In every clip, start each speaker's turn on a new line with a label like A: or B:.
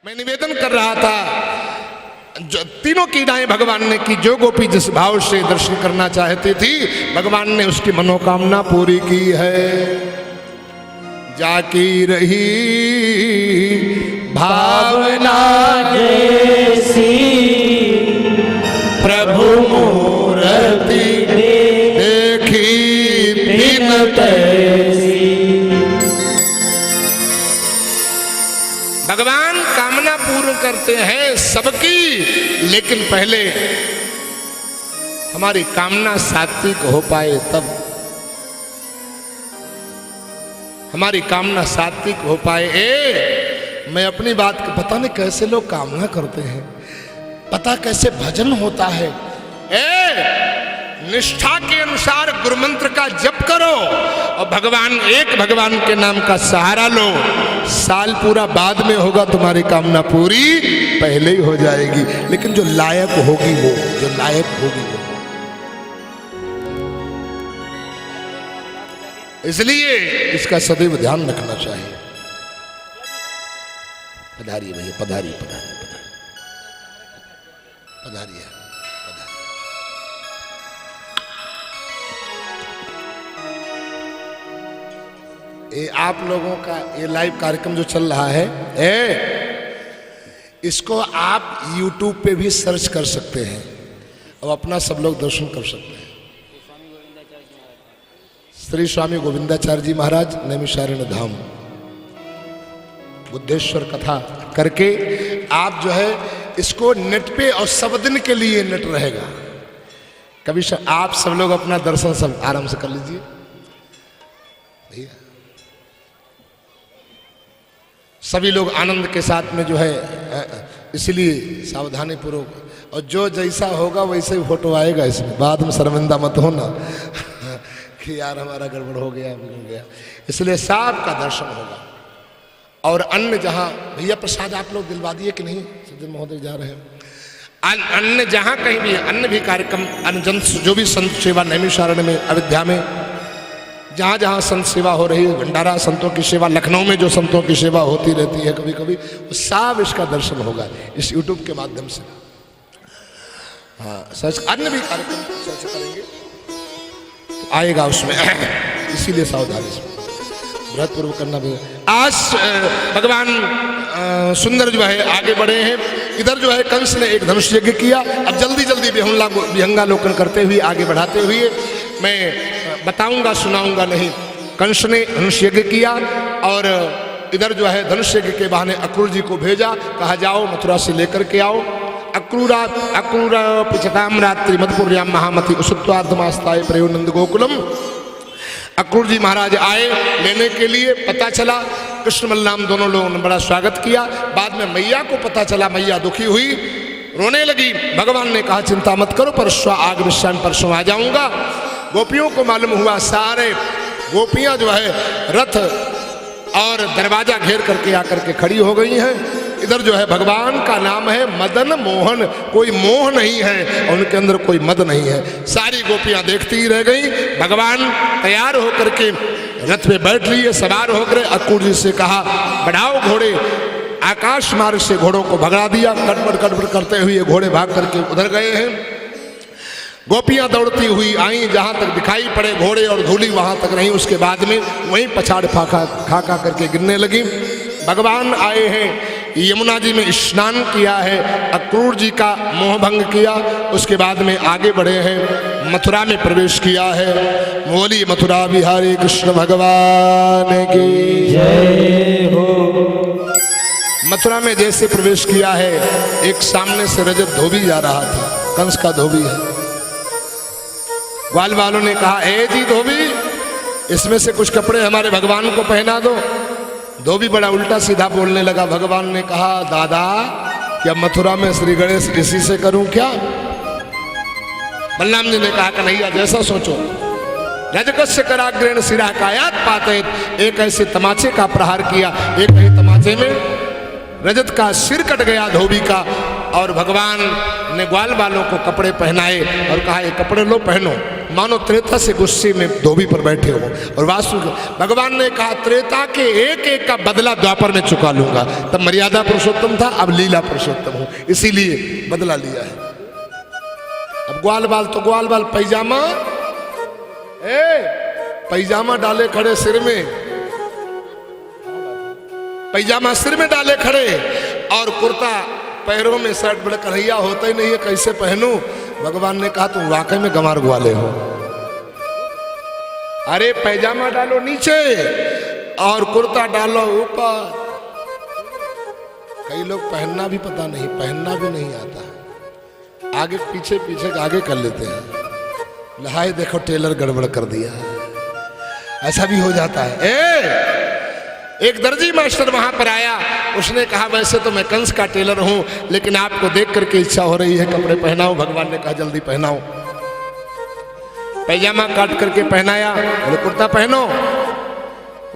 A: मैं निवेदन कर रहा था, जो तीनों कीड़ाएं भगवान ने की, जो गोपी जिस भाव से दर्शन करना चाहती थी भगवान ने उसकी मनोकामना पूरी की है। जाकी रही भावना
B: जैसी
A: प्रभु मूर्ति देखी बिन तैसी। भगवान कामना पूर्ण करते हैं सबकी, लेकिन पहले हमारी कामना सात्विक हो पाए तब, हमारी कामना सात्विक हो पाए। मैं अपनी बात को पता नहीं कैसे लोग कामना करते हैं, पता कैसे भजन होता है। निष्ठा के अनुसार गुरु मंत्र का जप करो और भगवान एक भगवान के नाम का सहारा लो। साल पूरा बाद में होगा, तुम्हारी कामना पूरी पहले ही हो जाएगी। लेकिन जो लायक होगी वो, जो लायक होगी वो। इसलिए इसका सदैव ध्यान रखना चाहिए। पधारिए भैया, पधारिए पधारिए पधारिए पधारिए। ये आप लोगों का ये लाइव कार्यक्रम जो चल रहा है, इसको आप YouTube पे भी सर्च कर सकते हैं और अपना सब लोग दर्शन कर सकते हैं। श्री स्वामी गोविंदाचार्य जी महाराज नैमिषारण्य धाम बुद्धेश्वर कथा करके आप जो है इसको नेट पे, और सब दिन के लिए नेट रहेगा। कभी आप सब लोग अपना दर्शन सब आराम से कर लीजिए भैया। सभी लोग आनंद के साथ में जो है, इसलिए सावधानी पूर्वक, और जो जैसा होगा वैसे ही फोटो आएगा इसमें। बाद में शर्मिंदा मत होना कि यार हमारा गड़बड़ हो गया, बिगड़ गया। इसलिए साहब का दर्शन होगा। और अन्य जहाँ भैया प्रसाद आप लोग दिलवा दिए कि नहीं, सज्जन महोदय जा रहे हैं। अन्य जहाँ कहीं भी अन्य भी कार्यक्रम, अन्य जो भी संत सेवा नैमिषारण्य में, अयोध्या में, जहाँ जहाँ संत सेवा हो रही है, भंडारा संतों की सेवा, लखनऊ में जो संतों की सेवा होती रहती है कभी कभी, वो सब इसका दर्शन होगा इस YouTube के माध्यम से। हाँ, सर्च अन्य भी कार्यक्रम सर्च करेंगे तो आएगा उसमें। इसीलिए सावधानी से बृहत्पूर्व करना भी। आज भगवान सुंदर जो है आगे बढ़े हैं। इधर जो है कंस ने एक धनुष यज्ञ किया। अब जल्दी जल्दी विहंगालोकन करते हुए आगे बढ़ाते हुए मैं बताऊंगा, सुनाऊंगा नहीं। कंस ने धनुष यज्ञ किया और इधर जो है धनुष यज्ञ के बहाने अक्रूर जी को भेजा, कहा जाओ मथुरा से लेकर के आओ। अक्रूर पिछताम रात्रि मधुपुर्याम महामति उसुत्वार्धमास्ताय प्रयो नंद गोकुलम। अक्रूर जी महाराज आए लेने के लिए। पता चला कृष्ण बलराम दोनों लोगों ने बड़ा स्वागत किया। बाद में मैया को पता चला, मैया दुखी हुई, रोने लगी। भगवान ने कहा चिंता मत करो, परसों आग विश्राम परसों आ जाऊंगा। गोपियों को मालूम हुआ, सारे गोपियां जो है रथ और दरवाजा घेर करके आकर के खड़ी हो गई हैं। इधर जो है भगवान का नाम है मदन मोहन, कोई मोह नहीं है और उनके अंदर कोई मद नहीं है। सारी गोपियां देखती ही रह गई। भगवान तैयार होकर के रथ में बैठ लिए, सवार होकर अक्रूर जी से कहा बढ़ाओ घोड़े। आकाश मार्ग से घोड़ों को भगा दिया। गड़बड़ करते हुए घोड़े भाग करके उधर गए हैं। गोपियां दौड़ती हुई आई, जहां तक दिखाई पड़े घोड़े और धूली वहां तक नहीं। उसके बाद में वहीं पछाड़ खा करके गिरने लगी। भगवान आए हैं, यमुना जी में स्नान किया है, अक्रूर जी का मोह भंग किया। उसके बाद में आगे बढ़े हैं, मथुरा में प्रवेश किया है। बोली मथुरा बिहारी कृष्ण भगवान की जय हो। मथुरा में जैसे प्रवेश किया है, एक सामने से रजत धोबी जा रहा था, कंस का धोबी है। ग्वाल वालों ने कहा ए जी धोबी, इसमें से कुछ कपड़े हमारे भगवान को पहना दो। धोबी बड़ा उल्टा सीधा बोलने लगा। भगवान ने कहा दादा, क्या मथुरा में श्री गणेश इसी से करूं क्या? बलराम जी ने कहा कन्हैया जैसा सोचो। रजकस्य कराग्रेण सिरा कायात पातेत। एक ऐसे तमाचे का प्रहार किया, एक ही तमाचे में रजत का सिर कट गया धोबी का। और भगवान ने ग्वाल वालों को कपड़े पहनाए और कहा ये कपड़े लो पहनो, मानो त्रेता से गुस्से में धोबी पर बैठे हो। और वास्तु भगवान ने कहा त्रेता के एक एक का बदला द्वापर में चुका लूंगा। तब मर्यादा पुरुषोत्तम था, अब लीला पुरुषोत्तम हूं, इसीलिए बदला लिया है। अब ग्वाल बाल तो ग्वाल बाल, पैजामा पैजामा डाले खड़े सिर में, पैजामा सिर में डाले खड़े और कुर्ता पैरों में, शर्ट बड़े कन्हैया होता ही नहीं है, कैसे पहनूं। भगवान ने कहा तुम वाकई में गंवार ग्वाले हो। अरे पैजामा डालो नीचे और कुर्ता डालो ऊपर। कई लोग पहनना भी पता नहीं, पहनना भी नहीं आता, आगे पीछे पीछे आगे कर लेते हैं। लहाई देखो टेलर गड़बड़ कर दिया, ऐसा भी हो जाता है। एक दर्जी मास्टर वहां पर आया, उसने कहा वैसे तो मैं कंस का टेलर हूं, लेकिन आपको देख करके इच्छा हो रही है कपड़े पहनाओ। भगवान ने कहा जल्दी पहनाओ। पैजामा काट करके पहनाया, बोले कुर्ता पहनो।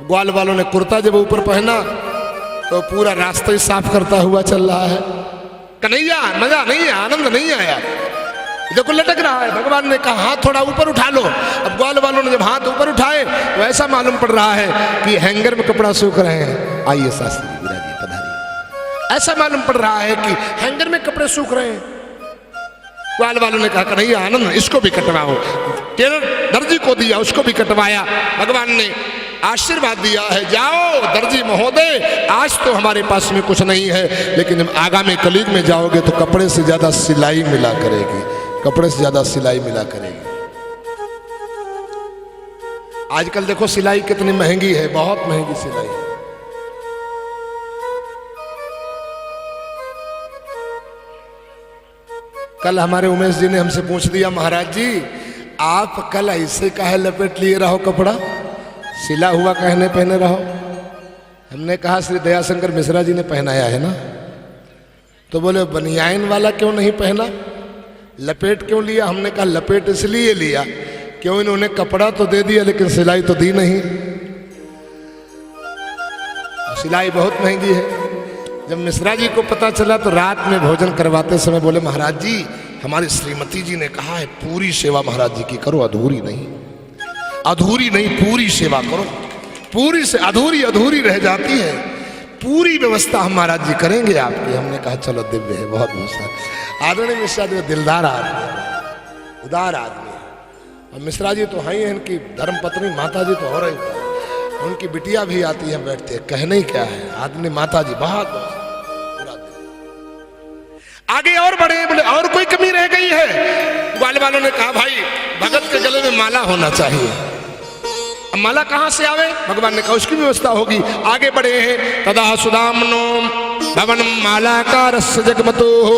A: ग्वाल वालों ने कुर्ता जब ऊपर पहना तो पूरा रास्ता ही साफ करता हुआ चल रहा है। कन्हैया मजा नहीं है, आनंद नहीं आया, देखो लटक रहा है। भगवान ने कहा हाथ थोड़ा ऊपर उठा लो। अब ग्वाल वालों ने जब हाथ ऊपर उठाए तो ऐसा मालूम पड़ रहा है कि हैंगर में कपड़ा सूख रहे हैं। आइए शास्त्री जी विराजिए, पधारिए। ऐसा मालूम पड़ रहा है कि हैंगर में कपड़े सूख रहे हैं। ग्वाल वालों ने कहा कन्हैया आनंद इसको भी कटवाओ। टेलर दर्जी को दिया, उसको भी कटवाया। भगवान ने आशीर्वाद दिया है, जाओ दर्जी महोदय, आज तो हमारे पास में कुछ नहीं है, लेकिन जब आगामी कलयुग में जाओगे तो कपड़े से ज्यादा सिलाई मिला करेगी, कपड़े से ज्यादा सिलाई मिला करेगी। आजकल देखो सिलाई कितनी महंगी है, बहुत महंगी सिलाई है। कल हमारे उमेश जी ने हमसे पूछ दिया महाराज जी आप कल ऐसे काहे लपेट लिए रहो कपड़ा, सिला हुआ कहने पहने रहो। हमने कहा श्री दयाशंकर मिश्रा जी ने पहनाया है ना। तो बोले बनियाइन वाला क्यों नहीं पहना, लपेट क्यों लिया। हमने कहा लपेट इसलिए लिया क्यों इन्होंने कपड़ा तो दे दिया लेकिन सिलाई तो दी नहीं, सिलाई बहुत महंगी है। जब मिश्रा जी को पता चला तो रात में भोजन करवाते समय बोले महाराज जी हमारी श्रीमती जी ने कहा है पूरी सेवा महाराज जी की करो, अधूरी नहीं, अधूरी नहीं पूरी सेवा करो, पूरी से अधूरी अधूरी रह जाती है, पूरी व्यवस्था हम महाराज जी करेंगे आपकी। हमने कहा चलो दिव्य है, बहुत बहुत सारा। आदरणीय मिश्रा जी दिलदार आदमी, उदार आदमी। और मिश्रा जी तो हैं, इनकी धर्मपत्नी माता जी तो हो रही, उनकी बिटिया भी आती है बैठते हैं, कहने ही क्या है आदमी। माता जी बहुत आगे और बढ़े, बोले और कोई कमी रह गई है। ग्वाल वालों ने कहा भाई भगत के गले में माला होना चाहिए। अब माला कहां से आवे, भगवान ने कहा उसकी व्यवस्था होगी। आगे बढ़े हैं, तदा सुदामनो भवन माला का रस जगमतो हो।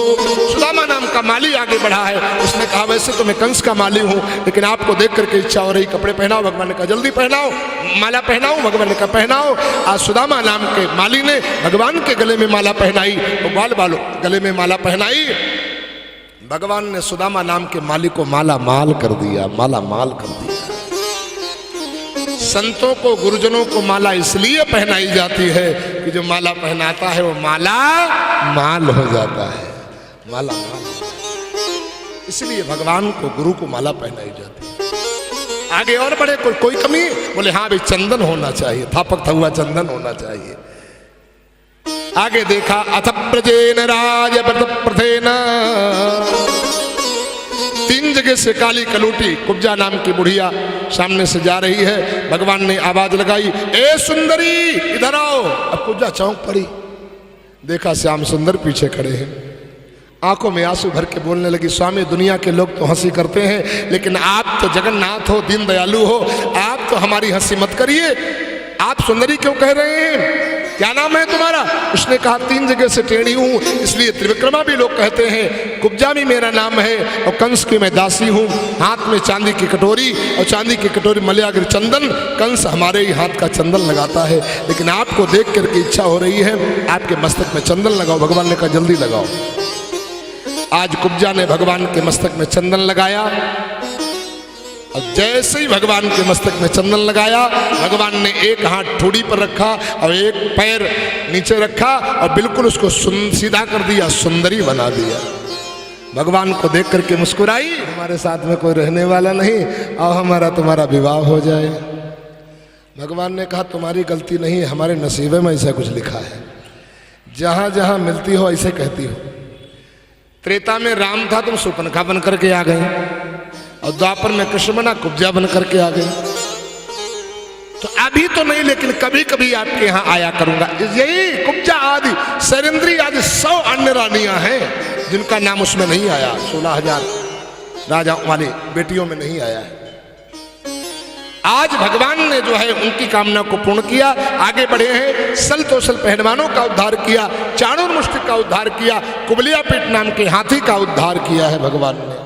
A: सुदामा नाम का माली आगे बढ़ा है, उसने कहा वैसे तो मैं कंस का माली हूं, लेकिन आपको देख करके इच्छा हो रही कपड़े पहनाओ। भगवान ने कहा जल्दी पहनाओ, माला पहनाओ। भगवान ने कहा पहनाओ। आज सुदामा नाम के माली ने भगवान के गले में माला पहनाई, तो ग्वाल वालों गले में माला पहनाई। भगवान ने सुदामा नाम के माली को माला माल कर दिया, माला माल कर दिया। संतों को गुरुजनों को माला इसलिए पहनाई जाती है कि जो माला पहनाता है वो माला माल हो जाता है, माला माल। इसलिए भगवान को गुरु को माला पहनाई जाती है। आगे और बढ़े, कोई कमी, बोले हाँ भाई चंदन होना चाहिए, थापक थुआ चंदन होना चाहिए। आगे देखा अथ प्रजेन राज प्रथेन, 3 जगह से काली कलूटी कुब्जा नाम की बुढ़िया सामने से जा रही है। भगवान ने आवाज लगाई ए सुंदरी इधर आओ। अब कुब्जा चौंक पड़ी, देखा श्याम सुंदर पीछे खड़े हैं, आंखों में आंसू भर के बोलने लगी स्वामी दुनिया के लोग तो हंसी करते हैं, लेकिन आप तो जगन्नाथ हो, दीन दयालु हो, आप तो हमारी हंसी मत करिए। आप सुंदरी क्यों कह रहे हैं, क्या नाम है तुम्हारा। उसने कहा 3 जगह से टेढ़ी हूं इसलिए त्रिविक्रमा भी लोग कहते हैं, कुब्जा भी मेरा नाम है और कंस की मैं दासी हूं। हाथ में चांदी की कटोरी, और चांदी की कटोरी मल्याग्र चंदन, कंस हमारे ही हाथ का चंदन लगाता है, लेकिन आपको देख करके इच्छा हो रही है आपके मस्तक में चंदन लगाओ। भगवान ने कहा जल्दी लगाओ। आज कुब्जा ने भगवान के मस्तक में चंदन लगाया। और जैसे ही भगवान के मस्तक में चंदन लगाया, भगवान ने एक हाथ ठोड़ी पर रखा और एक पैर नीचे रखा और बिल्कुल उसको सीधा कर दिया, सुंदरी बना दिया। भगवान को देख करके मुस्कुराई, हमारे साथ में कोई रहने वाला नहीं, और हमारा तुम्हारा विवाह हो जाए। भगवान ने कहा तुम्हारी गलती नहीं है, हमारे नसीबे में ऐसा कुछ लिखा है, जहां जहां मिलती हो ऐसे कहती हो। त्रेता में राम था, तुम सुपनखा बन करके आ गए, और द्वापर में कृष्ण बना, कुब्जा बन करके आ गए। तो अभी तो नहीं, लेकिन कभी कभी आपके यहाँ आया करूंगा। यही कुब्जा आदि सैरेंद्री आदि 100 अन्य रानियां हैं जिनका नाम उसमें नहीं आया, 16,000 राजा वाली बेटियों में नहीं आया है। आज भगवान ने जो है उनकी कामना को पूर्ण किया, आगे बढ़े हैं। सल तोसल पहलवानों का उद्धार किया, चाणूर मुष्टिक का उद्धार किया, कुबलिया पीठ नाम के हाथी का उद्धार किया है भगवान ने।